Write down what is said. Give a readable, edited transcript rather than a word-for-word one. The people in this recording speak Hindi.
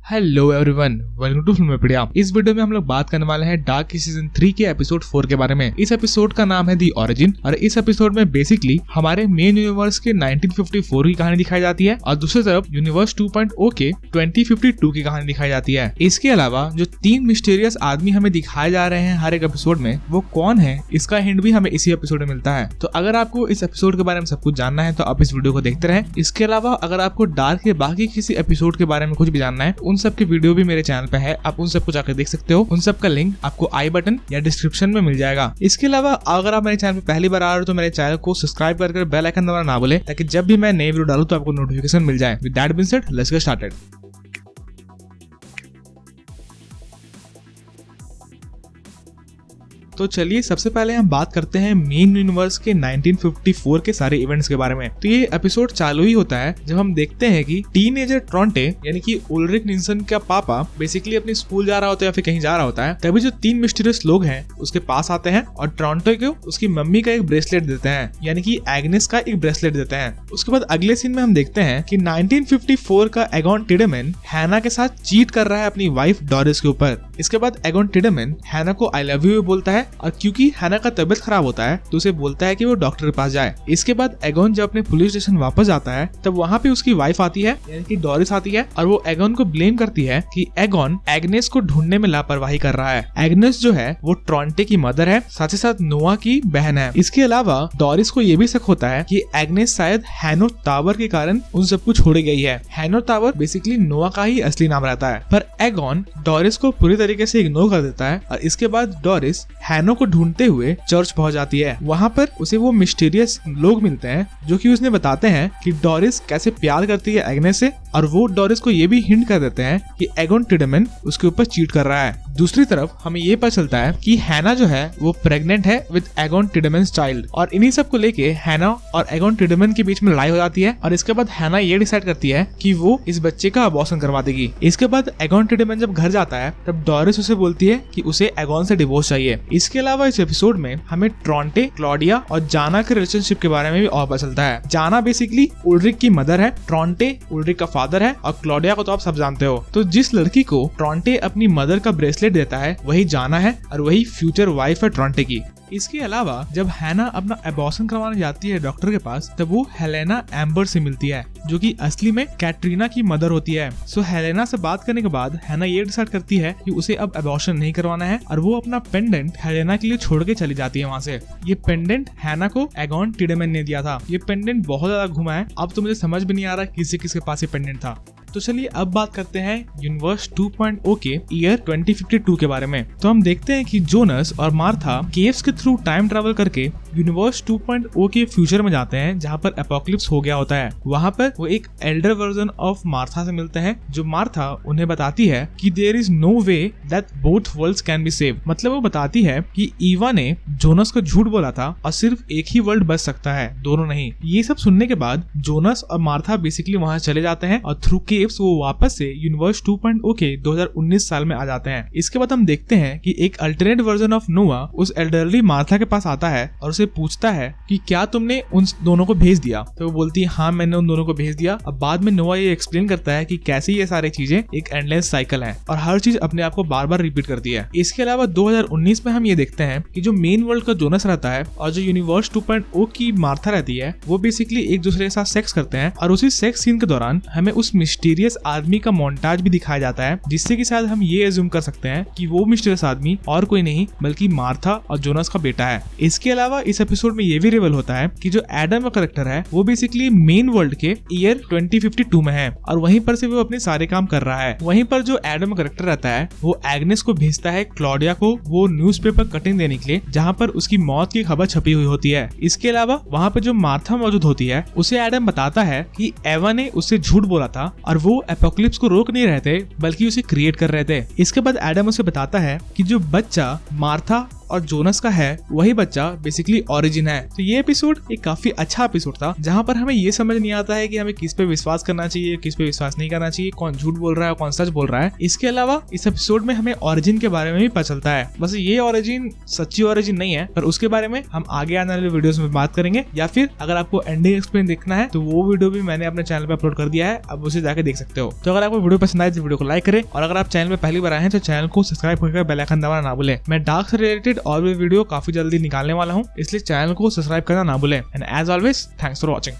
Hello everyone, welcome to Filmopedia. इस वीडियो में हम लोग बात करने वाले हैं डार्क के सीजन 3 के एपिसोड 4 के बारे में। इस एपिसोड का नाम है दी ओरिजिन और इस एपिसोड में बेसिकली हमारे मेन यूनिवर्स के 1954 की कहानी दिखाई जाती है और दूसरी तरफ यूनिवर्स 2.0 के 2052 की कहानी दिखाई जाती है। इसके अलावा जो 3 मिस्टीरियस आदमी हमें दिखाए जा रहे हैं हर एक एपिसोड में, वो कौन है इसका हिंट भी हमें इसी एपिसोड में मिलता है। तो अगर आपको इस एपिसोड के बारे में सब कुछ जानना है तो आप इस वीडियो को देखते रहें। इसके अलावा अगर आपको डार्क के बाकी किसी एपिसोड के बारे में कुछ भी जानना है, उन सब की वीडियो भी मेरे चैनल पे है, आप उन सबको जाकर देख सकते हो। उन सब का लिंक आपको आई बटन या डिस्क्रिप्शन में मिल जाएगा। इसके अलावा अगर आप मेरे चैनल पे पहली बार आ रहे हो तो मेरे चैनल को सब्सक्राइब करके बेल आइकन दबाना ना भूलें, ताकि जब भी मैं नई वीडियो डालूं तो आपको नोटिफिकेशन मिल जाए। With that being said, let's get started. तो चलिए सबसे पहले हम बात करते हैं मेन यूनिवर्स के 1954 के सारे इवेंट्स के बारे में। तो ये एपिसोड चालू ही होता है जब हम देखते हैं कि टीनेजर ट्रॉन्टे यानी कि उल्रिक निल्सन का पापा बेसिकली अपने स्कूल जा रहा होता है या फिर कहीं जा रहा होता है। तभी जो 3 मिस्टीरियस लोग हैं उसके पास आते हैं और ट्रॉन्टे को उसकी मम्मी का एक ब्रेसलेट देते हैं, यानी कि एग्नेस का एक ब्रेसलेट देते हैं। उसके बाद अगले सीन में हम देखते हैं कि 1954 का एगॉन टिडेमन हैना के साथ चीट कर रहा है अपनी वाइफ डोरिस के ऊपर। इसके बाद एगॉन टिडेमन हैना को आई लव यू बोलता है और क्योंकि हैना का तबीयत खराब होता है तो उसे बोलता है कि वो डॉक्टर के पास जाए। इसके बाद एगॉन जब अपने पुलिस स्टेशन वापस आता है तब वहाँ पे उसकी वाइफ आती है, यानी कि डोरिस आती है, और वो एगॉन को ब्लेम करती है कि एगॉन एग्नेस को ढूंढने में लापरवाही कर रहा है। एग्नेस जो है वो ट्रॉन्टे की मदर है, साथ ही साथ नोआ की बहन है। इसके अलावा डोरिस को ये भी शक होता है कि एग्नेस शायद हैनो टावर के कारण उन सबको छोड़ गई है। हैनो टावर बेसिकली नोआ का ही असली नाम रहता है, पर एगॉन डोरिस को पूरी तरीके से इग्नोर कर देता है और इसके बाद डोरिस हैनो को ढूंढते हुए चर्च पहुंच जाती है। वहां पर उसे वो मिस्टीरियस लोग मिलते हैं जो कि उसने बताते हैं कि डोरिस कैसे प्यार करती है एग्नेस से, और वो डोरिस को ये भी हिंट कर देते हैं कि एगॉन टिडेमन उसके ऊपर चीट कर रहा है। दूसरी तरफ हमें ये पता चलता है कि हैना जो है वो प्रेग्नेंट है विद एगॉन टिडेमन चाइल्ड, और इन्हीं सब को लेके हैना और एगॉन टिडेमन के बीच में लड़ाई हो जाती है। और इसके बाद हैना ये डिसाइड करती है कि वो इस बच्चे का अबॉर्शन करवा देगी। इसके बाद एगॉन टिडेमन जब घर जाता है तब डोरिस उसे बोलती है कि उसे एगॉन से डिवोर्स चाहिए। इसके अलावा इस एपिसोड में हमें ट्रॉन्टे, क्लॉडिया और जाना के रिलेशनशिप के बारे में भी और पता चलता है। जाना बेसिकली उल्रिक की मदर है, ट्रॉन्टे उल्रिक का फादर है, और क्लॉडिया को तो आप सब जानते हो। तो जिस लड़की को ट्रॉन्टे अपनी मदर का ब्रेसलेट देता है वही जाना है और वही फ्यूचर वाइफ है ट्रॉन्टे की। इसके अलावा जब हैना अपना अबॉर्शन करवाने जाती है डॉक्टर के पास तब वो हेलेना एम्बर से मिलती है, जो कि असली में कैटरीना की मदर होती है। सो हेलेना से बात करने के बाद हैना ये डिसाइड करती है कि उसे अब अबॉर्शन नहीं करवाना है और वो अपना पेंडेंट हेलेना के लिए छोड़ के चली जाती है वहाँ से। ये पेंडेंट हैना को एगॉन टिडेमन ने दिया था। ये पेंडेंट बहुत ज्यादा घुमा है, अब तो मुझे समझ भी नहीं आ रहा किसी किसके पास ये पेंडेंट था। तो चलिए अब बात करते हैं यूनिवर्स 2.0 के ईयर 2052 के बारे में। तो हम देखते हैं कि जोनस और मार्था केव्स के थ्रू टाइम ट्रैवल करके यूनिवर्स 2.0 के फ्यूचर में जाते हैं, जहाँ पर एपोकलिप्स हो गया होता है। वहाँ पर वो एक एल्डर वर्जन ऑफ मार्था से मिलते हैं, जो मार्था उन्हें बताती है कि there is no way that both worlds can be save. मतलब वो बताती है कि ईवा ने जोनस को झूठ बोला था और सिर्फ एक ही वर्ल्ड बच सकता है, दोनों नहीं। ये सब सुनने के बाद जोनस और मार्था बेसिकली वहाँ चले जाते हैं और थ्रू वो वापस से यूनिवर्स 2.0 के 2019 साल में आ जाते हैं। इसके बाद हम देखते हैं कि एक अल्टरनेट वर्जन ऑफ नोआ उस एल्डरली मार्था के पास आता है और उसे पूछता है कि क्या तुमने उन दोनों को भेज दिया। तो वो बोलती है हाँ मैंने उन दोनों को भेज दिया। अब बाद में नोआ ये एक्सप्लेन करता है कि कैसे ये सारी चीजें एक एंडलेस साइकिल है और हर चीज अपने आप को बार बार रिपीट करती है। इसके अलावा 2019 में हम ये देखते हैं कि जो मेन वर्ल्ड का जोनस रहता है और जो यूनिवर्स 2.0 की मार्था रहती है वो बेसिकली एक दूसरे के साथ सेक्स करते हैं, और उसी सेक्स सीन के दौरान हमें उस मिस्टीरियस आदमी का मोन्टाज भी दिखाया जाता है, जिससे कि शायद हम ये एज्यूम कर सकते हैं कि वो मिस्टीरियस आदमी और कोई नहीं बल्कि मार्था और जोनस का बेटा है। इसके अलावा इस एपिसोड में ये भी रिवील होता है कि जो एडम का कैरेक्टर है वो बेसिकली मेन वर्ल्ड के ईयर 2052 में है और वहीं पर से वो अपने सारे काम कर रहा है। वहीं पर जो एडम कैरेक्टर रहता है वो एग्नेस को भेजता है क्लॉडिया को वो न्यूज़पेपर कटिंग देने के लिए, जहाँ पर उसकी मौत की खबर छपी हुई होती है। इसके अलावा वहाँ पे जो मार्था मौजूद होती है उसे एडम बताता है कि एवा ने उससे झूठ बोला था और वो एपोकलिप्स को रोक नहीं रहे थे बल्कि उसे क्रिएट कर रहे थे। इसके बाद एडम उसे बताता है कि जो बच्चा मार्था और जोनस का है वही बच्चा बेसिकली ओरिजिन है। तो ये एपिसोड एक काफी अच्छा एपिसोड था, जहाँ पर हमें ये समझ नहीं आता है कि हमें किस पे विश्वास करना चाहिए, किस पे विश्वास नहीं करना चाहिए, कौन झूठ बोल रहा है, कौन सच बोल रहा है। इसके अलावा इस एपिसोड में हमें ओरिजिन के बारे में भी पता चलता है। बस ये ओरिजिन सच्ची ओरिजिन नहीं है, पर उसके बारे में हम आगे आने वाले वीडियोस में बात करेंगे। या फिर अगर आपको एंडिंग एक्सप्लेन देखना है तो वो वीडियो भी मैंने अपने चैनल पे अपलोड कर दिया है, अब उसे जाके देख सकते हो। तो अगर आपको वीडियो पसंद आए तो वीडियो को लाइक करें, और अगर आप चैनल में पहली बार आए हैं तो चैनल को सब्सक्राइब करके बेल आइकन दबाना ना भूलें। मैं डार्क से रिलेटेड और भी वीडियो काफी जल्दी निकालने वाला हूँ, इसलिए चैनल को सब्सक्राइब करना ना भूलें। And as always thanks for watching.